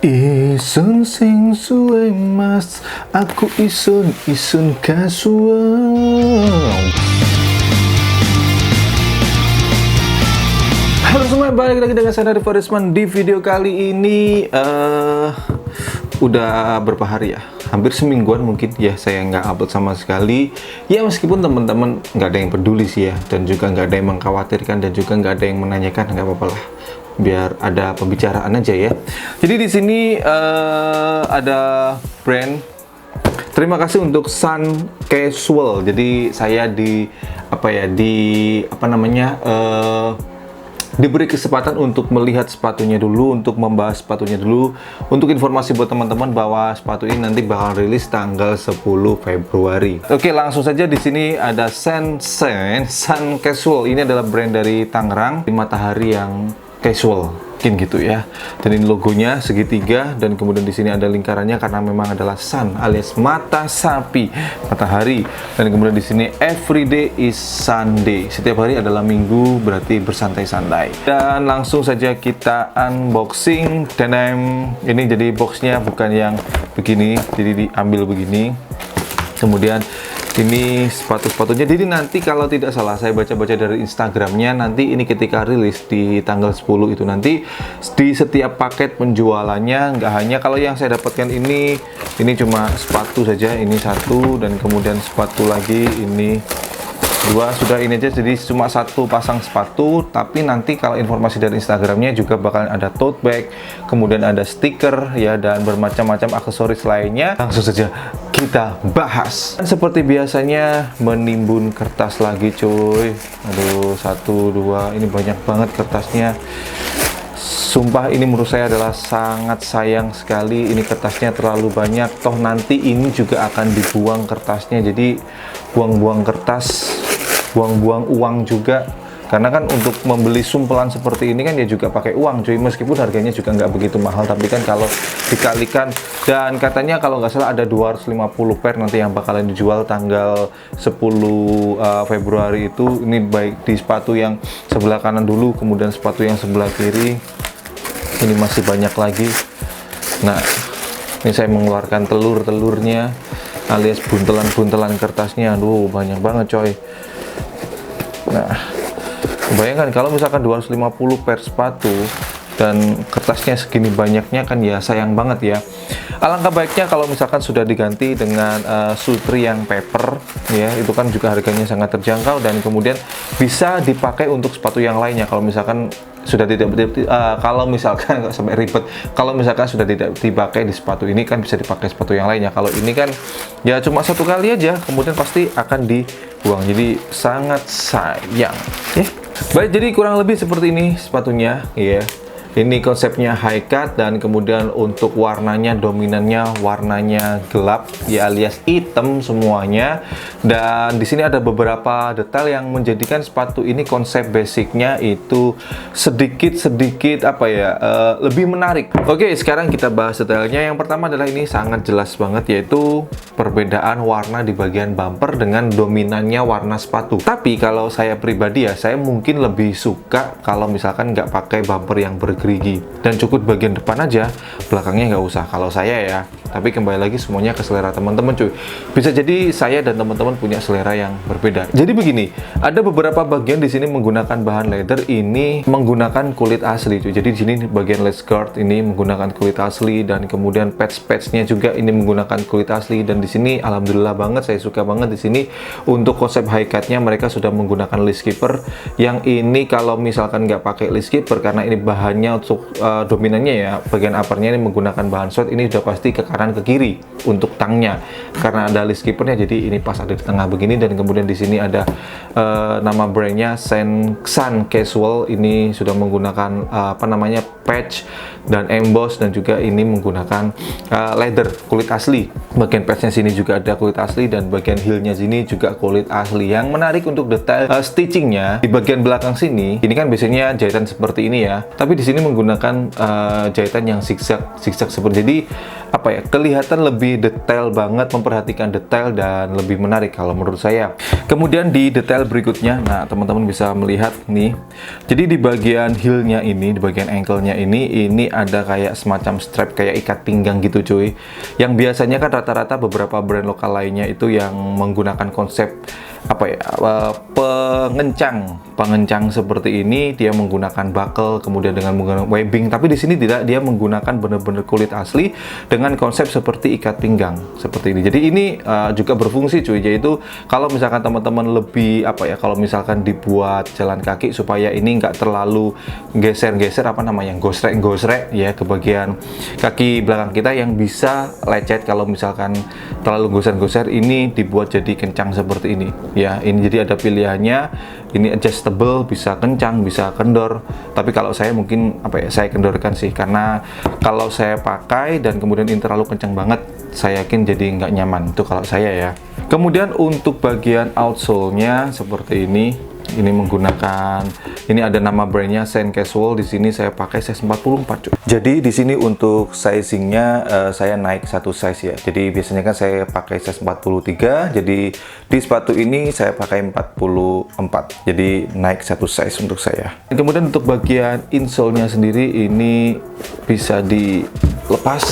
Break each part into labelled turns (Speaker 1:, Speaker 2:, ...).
Speaker 1: Isun sing suwe mas, aku isun kasuang. Halo semua, balik lagi dengan saya Arif Farisman. Di video kali ini udah berapa hari ya? Hampir semingguan mungkin ya saya nggak upload sama sekali. Ya meskipun teman-teman nggak ada yang peduli sih ya, dan juga nggak ada yang mengkhawatirkan, dan juga nggak ada yang menanyakan, nggak apa-apa lah. Biar ada pembicaraan aja ya. Jadi di sini ada brand. Terima kasih untuk Sun Casual. Jadi saya diberi kesempatan untuk melihat sepatunya dulu, untuk membahas sepatunya dulu. Untuk informasi buat teman-teman bahwa sepatu ini nanti bakal rilis tanggal 10 Februari. Oke, langsung saja di sini ada Sun Casual. Ini adalah brand dari Tangerang, di matahari yang casual, mungkin gitu ya. Dan ini logonya segitiga, dan kemudian di sini ada lingkarannya karena memang adalah sun alias mata sapi, matahari. Dan kemudian di sini everyday is Sunday. Setiap hari adalah minggu, berarti bersantai-santai. Dan langsung saja kita unboxing. Dan ini jadi boxnya bukan yang begini, jadi diambil begini. Kemudian ini sepatu-sepatunya. Jadi nanti kalau tidak salah saya baca-baca dari Instagramnya, nanti ini ketika rilis di tanggal 10 itu nanti di setiap paket penjualannya, nggak hanya kalau yang saya dapatkan ini cuma sepatu saja, ini satu, dan kemudian sepatu lagi ini dua, sudah ini aja, jadi cuma satu pasang sepatu. Tapi nanti kalau informasi dari Instagramnya juga bakal ada tote bag, kemudian ada stiker ya, dan bermacam-macam aksesoris lainnya. Langsung saja kita bahas. Dan seperti biasanya menimbun kertas lagi cuy. Aduh, satu, dua, ini banyak banget kertasnya. Sumpah ini menurut saya adalah sangat sayang sekali, ini kertasnya terlalu banyak. Toh nanti ini juga akan dibuang kertasnya, jadi buang-buang kertas, buang-buang uang juga. Karena kan untuk membeli sumpelan seperti ini kan dia juga pakai uang cuy, meskipun harganya juga nggak begitu mahal, tapi kan kalau dikalikan, dan katanya kalau nggak salah ada 250 pair nanti yang bakalan dijual tanggal 10 Februari itu. Ini baik di sepatu yang sebelah kanan dulu, kemudian sepatu yang sebelah kiri. Ini masih banyak lagi. Nah, ini saya mengeluarkan telur-telurnya alias buntelan-buntelan kertasnya. Aduh, banyak banget coy. Nah, bayangkan kalau misalkan 250 pair sepatu dan kertasnya segini banyaknya, kan ya sayang banget ya. Alangkah baiknya kalau misalkan sudah diganti dengan sutri yang paper ya, itu kan juga harganya sangat terjangkau, dan kemudian bisa dipakai untuk sepatu yang lainnya. Kalau misalkan sudah tidak kalau misalkan nggak sampai ribet, kalau misalkan sudah tidak dipakai di sepatu ini, kan bisa dipakai sepatu yang lainnya. Kalau ini kan ya cuma satu kali aja, kemudian pasti akan dibuang, jadi sangat sayang ya. Baik, jadi kurang lebih seperti ini sepatunya ya. Ini konsepnya high cut, dan kemudian untuk warnanya dominannya warnanya gelap ya, alias hitam semuanya. Dan di sini ada beberapa detail yang menjadikan sepatu ini konsep basicnya itu sedikit lebih menarik. Oke, sekarang kita bahas detailnya. Yang pertama adalah ini sangat jelas banget, yaitu perbedaan warna di bagian bumper dengan dominannya warna sepatu. Tapi kalau saya pribadi ya, saya mungkin lebih suka kalau misalkan nggak pakai bumper yang bergerigi dan cukup bagian depan aja, belakangnya nggak usah kalau saya ya. Tapi kembali lagi semuanya ke selera teman-teman cuy. Bisa jadi saya dan teman-teman punya selera yang berbeda. Jadi begini, ada beberapa bagian di sini menggunakan bahan leather, ini menggunakan kulit asli cuy. Jadi di sini bagian lace guard ini menggunakan kulit asli, dan kemudian patch-patchnya juga ini menggunakan kulit asli. Dan di sini alhamdulillah banget, saya suka banget di sini untuk konsep high cut-nya mereka sudah menggunakan lace keeper. Yang ini kalau misalkan nggak pakai lace keeper, karena ini bahannya untuk dominannya ya, bagian uppernya ini menggunakan bahan sweat, ini sudah pasti ke kanan ke kiri untuk tangnya karena ada lace keepernya, jadi ini pas ada di tengah begini. Dan kemudian di sini ada nama brandnya Sun Casual, ini sudah menggunakan patch dan emboss, dan juga ini menggunakan leather, kulit asli. Bagian patchnya sini juga ada kulit asli, dan bagian heelnya sini juga kulit asli. Yang menarik untuk detail stitchingnya di bagian belakang sini, ini kan biasanya jahitan seperti ini ya, tapi di sini menggunakan jahitan yang zigzag seperti, jadi kelihatan lebih detail banget, memperhatikan detail, dan lebih menarik kalau menurut saya. Kemudian di detail berikutnya, nah teman-teman bisa melihat nih, jadi di bagian heelnya ini, di bagian ankle-nya ini ada kayak semacam strap kayak ikat pinggang gitu cuy. Yang biasanya kan rata-rata beberapa brand lokal lainnya itu yang menggunakan konsep apa ya, pengencang seperti ini, dia menggunakan buckle kemudian dengan menggunakan webbing, tapi di sini tidak, dia menggunakan benar-benar kulit asli dengan konsep seperti ikat pinggang seperti ini. Jadi ini juga berfungsi cuy, yaitu kalau misalkan teman-teman lebih apa ya, kalau misalkan dibuat jalan kaki supaya ini nggak terlalu geser-geser apa namanya, gosrek-gosrek ya ke bagian kaki belakang kita yang bisa lecet kalau misalkan terlalu goser-goser, ini dibuat jadi kencang seperti ini. Ya, ini jadi ada pilihannya. Ini adjustable, bisa kencang, bisa kendor. Tapi kalau saya mungkin apa ya, saya kendorkan sih, karena kalau saya pakai dan kemudian ini terlalu kencang banget, saya yakin jadi nggak nyaman. Itu kalau saya ya. Kemudian untuk bagian outsole-nya seperti ini. Ini menggunakan, ini ada nama brandnya Sand Casual. Di sini saya pakai size 44 cuy. Jadi di sini untuk sizingnya saya naik satu size ya. Jadi biasanya kan saya pakai size 43. Jadi di sepatu ini saya pakai 44. Jadi naik satu size untuk saya. Dan kemudian untuk bagian insole-nya sendiri ini bisa dilepas.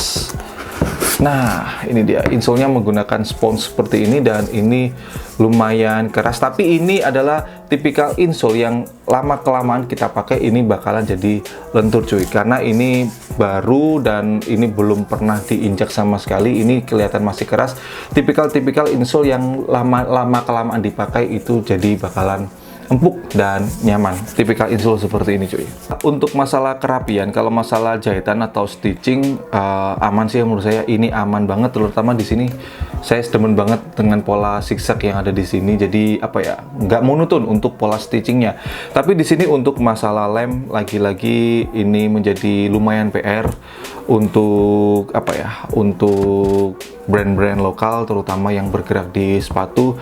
Speaker 1: Nah, ini dia insole-nya menggunakan spons seperti ini, dan ini lumayan keras. Tapi ini adalah tipikal insole yang lama-kelamaan kita pakai ini bakalan jadi lentur cuy. Karena ini baru dan ini belum pernah diinjak sama sekali. Ini kelihatan masih keras. Tipikal insole yang lama-kelamaan dipakai itu jadi bakalan empuk dan nyaman. Tipikal insole seperti ini cuy. Untuk masalah kerapian, kalau masalah jahitan atau stitching aman sih menurut saya. Ini aman banget, terutama di sini saya demen banget dengan pola zigzag yang ada di sini. Jadi apa ya, nggak monoton untuk pola stitchingnya. Tapi di sini untuk masalah lem, lagi-lagi ini menjadi lumayan PR untuk apa ya, untuk brand-brand lokal terutama yang bergerak di sepatu.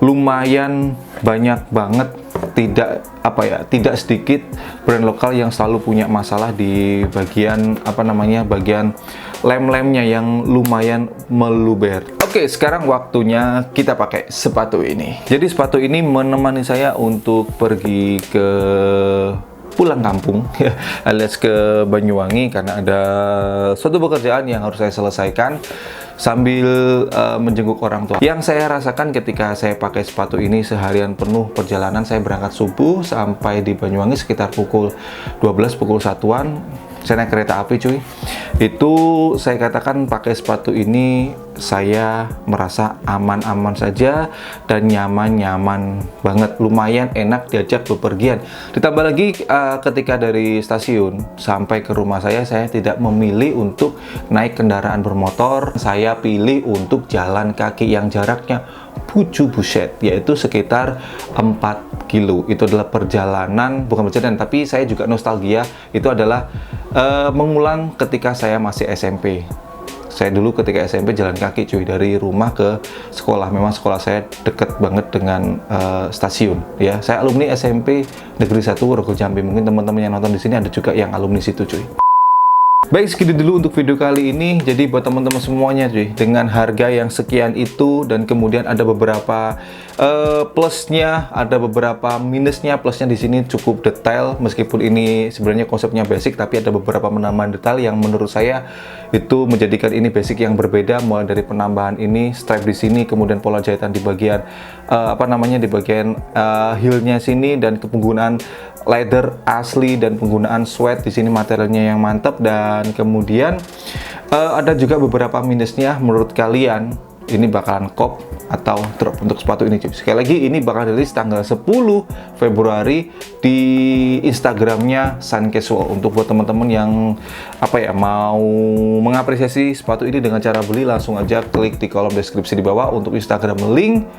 Speaker 1: Lumayan banyak banget, tidak sedikit brand lokal yang selalu punya masalah di bagian apa namanya, bagian lem-lemnya yang lumayan meluber. Oke, sekarang waktunya kita pakai sepatu ini. Jadi sepatu ini menemani saya untuk pergi ke pulang kampung alias ke Banyuwangi, karena ada suatu pekerjaan yang harus saya selesaikan sambil menjenguk orang tua. Yang saya rasakan ketika saya pakai sepatu ini seharian penuh perjalanan, saya berangkat subuh sampai di Banyuwangi sekitar pukul 12, pukul 1-an. Saya naik kereta api cuy. Itu saya katakan pakai sepatu ini saya merasa aman-aman saja dan nyaman-nyaman banget. Lumayan enak diajak bepergian. Ditambah lagi ketika dari stasiun sampai ke rumah saya tidak memilih untuk naik kendaraan bermotor. Saya pilih untuk jalan kaki yang jaraknya buset, yaitu sekitar 4 kilo. Itu adalah perjalanan, bukan perjalanan, tapi saya juga nostalgia. Itu adalah mengulang ketika saya masih SMP. Saya dulu ketika SMP jalan kaki cuy, dari rumah ke sekolah. Memang sekolah saya deket banget dengan stasiun ya. Saya alumni SMP Negeri 1 Rogol Jambi. Mungkin teman-teman yang nonton di sini ada juga yang alumni situ cuy. Baik, segitu dulu untuk video kali ini. Jadi buat teman-teman semuanya cuy, dengan harga yang sekian itu dan kemudian ada beberapa plusnya, ada beberapa minusnya. Plusnya di sini cukup detail, meskipun ini sebenarnya konsepnya basic, tapi ada beberapa penambahan detail yang menurut saya itu menjadikan ini basic yang berbeda. Mulai dari penambahan ini strap di sini, kemudian pola jahitan di bagian apa namanya, di bagian heelnya sini, dan penggunaan leather asli dan penggunaan sweat di sini, materialnya yang mantap. Dan kemudian ada juga beberapa minusnya. Menurut kalian ini bakalan kop atau drop untuk sepatu ini cuy? Sekali lagi, ini bakal rilis tanggal 10 Februari di Instagramnya Sand Casual. Untuk buat teman-teman yang apa ya, mau mengapresiasi sepatu ini dengan cara beli, langsung aja klik di kolom deskripsi di bawah untuk Instagram link.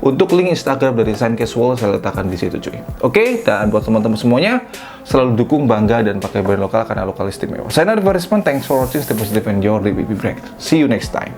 Speaker 1: Untuk link Instagram dari Sand Casual saya letakkan di situ cuy. Oke, dan buat teman-teman semuanya, selalu dukung, bangga, dan pakai brand lokal karena lokal istimewa. Saya Narif Warisman, thanks for watching, stay positive and your day will be bright. See you next time.